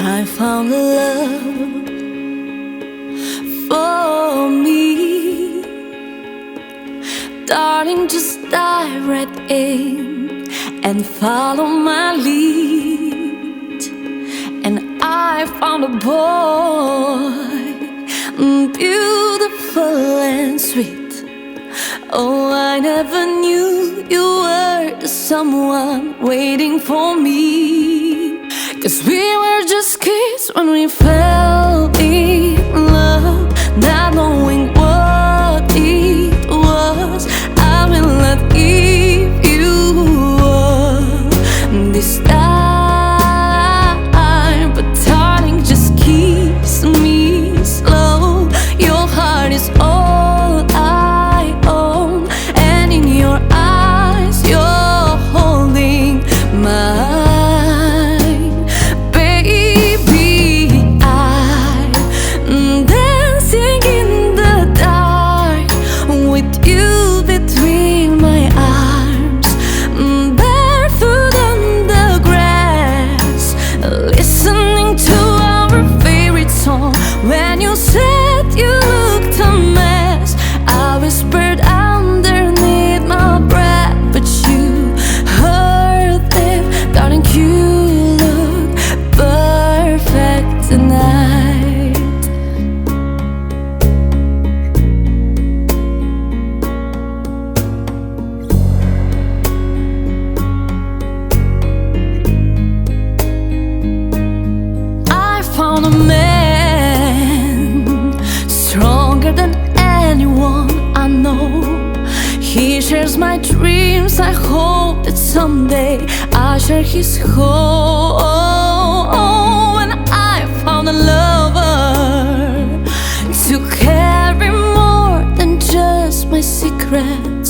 I found love for me. Darling, just dive right in and follow my lead. And I found a boy, beautiful and sweet. Oh, I never knew you were the someone waiting for me. 'Cause we were just kids when we fell in love, not knowing what it was. I will not give you up this time, but darling, just kiss me slow. Your heart is all I own, and in your eyes you're holding mine. Baby, I'm dancing in the dark with you between my arms, barefoot on the grass, listening to our favorite song. When you said you looked a mess, I whispered underneath my breath, but you heard it. Darling, you look perfect tonight. I found a man stronger than anyone I know. He shares my dreams. I hope that someday I'll share his home. And I found a lover to carry more than just my secrets,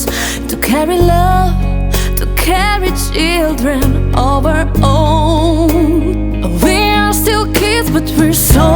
to carry love, to carry children of our own. We are still kids, but we're so